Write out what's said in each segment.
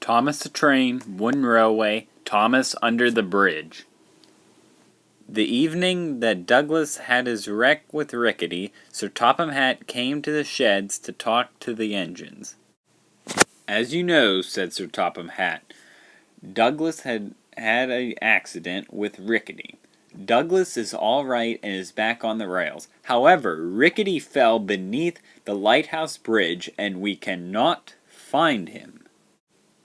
Thomas the Train, Wooden Railway, Thomas under the Bridge. The evening that Douglas had his wreck with Rickety, Sir Topham Hatt came to the sheds to talk to the engines. "As you know," said Sir Topham Hatt, "Douglas had an accident with Rickety. Douglas is all right and is back on the rails. However, Rickety fell beneath the lighthouse bridge and we cannot find him."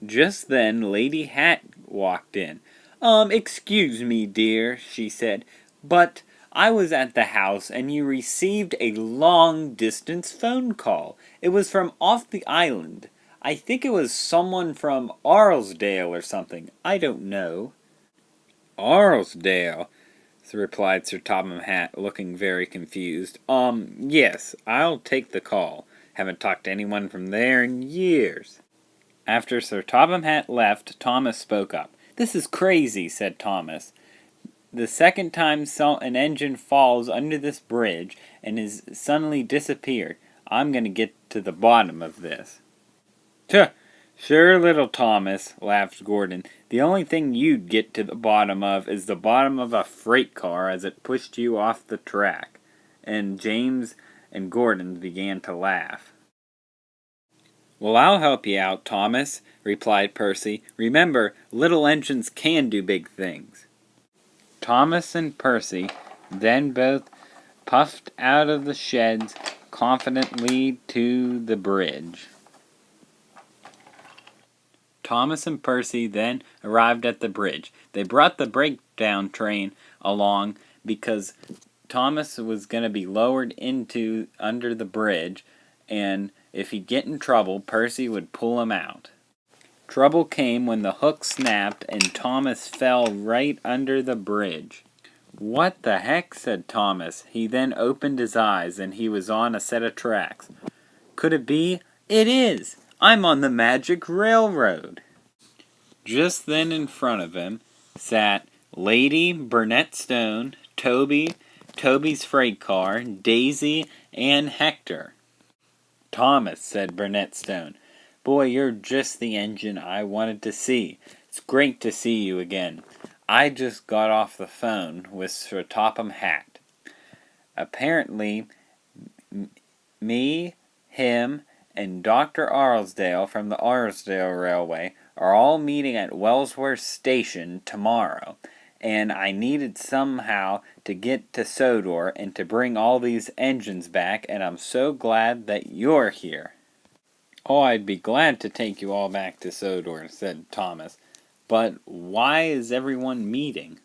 Just then Lady Hatt walked in. Excuse me, dear," she said, "but I was at the house and you received a long-distance phone call. It was from off the island. I think it was someone from Arlesdale or something. I don't know." "Arlesdale," replied Sir Topham Hatt, looking very confused. Yes, I'll take the call. Haven't talked to anyone from there in years." After Sir Topham Hatt left, Thomas spoke up. "This is crazy," said Thomas. "The second time an engine falls under this bridge and is suddenly disappeared. I'm going to get to the bottom of this." "Tuh, sure, little Thomas," laughed Gordon. "The only thing you'd get to the bottom of is the bottom of a freight car as it pushed you off the track." And James and Gordon began to laugh. "Well, I'll help you out, Thomas," replied Percy. "Remember, little engines can do big things." Thomas and Percy then both puffed out of the sheds confidently to the bridge. Thomas and Percy then arrived at the bridge. They brought the breakdown train along because Thomas was going to be lowered under the bridge, and if he'd get in trouble, Percy would pull him out. Trouble came when the hook snapped and Thomas fell right under the bridge. "What the heck?" said Thomas. He then opened his eyes and he was on a set of tracks. "Could it be? It is! I'm on the Magic Railroad!" Just then in front of him sat Lady Burnett Stone, Toby's freight car, Daisy, and Hector. "Thomas," said Burnett Stone, "boy, you're just the engine I wanted to see. It's great to see you again. I just got off the phone with Sir Topham Hatt. Apparently, me, him, and Dr. Arlesdale from the Arlesdale Railway are all meeting at Wellsworth Station tomorrow, and I needed somehow to get to Sodor and to bring all these engines back, and I'm so glad that you're here." "Oh, I'd be glad to take you all back to Sodor," said Thomas. "But why is everyone meeting?"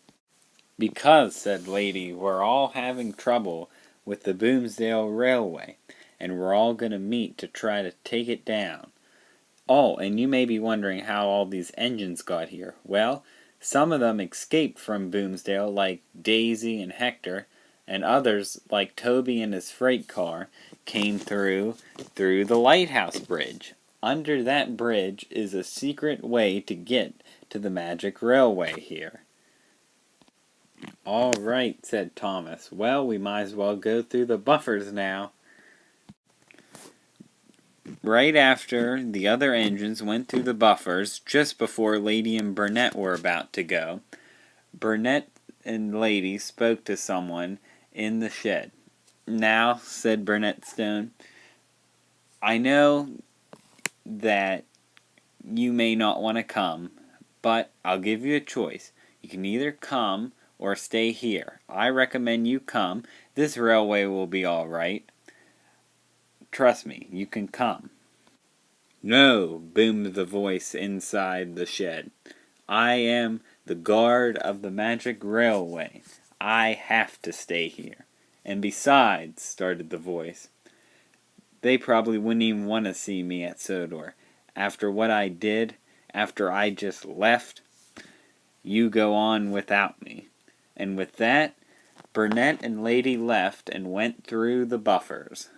"Because," said Lady, "we're all having trouble with the Boomsdale Railway, and we're all going to meet to try to take it down. Oh, and you may be wondering how all these engines got here. Well, some of them escaped from Boomsdale, like Daisy and Hector, and others, like Toby and his freight car, came through the lighthouse bridge. Under that bridge is a secret way to get to the Magic Railway here." "All right," said Thomas. "Well, we might as well go through the buffers now." Right after the other engines went through the buffers, just before Lady and Burnett were about to go, Burnett and Lady spoke to someone in the shed. "Now," said Burnett Stone, "I know that you may not want to come, but I'll give you a choice. You can either come or stay here. I recommend you come. This railway will be all right. Trust me, you can come." "No," boomed the voice inside the shed. "I am the guard of the Magic Railway. I have to stay here. And besides," started the voice, "they probably wouldn't even want to see me at Sodor. After what I did, after I just left, you go on without me." And with that, Burnett and Lady left and went through the buffers.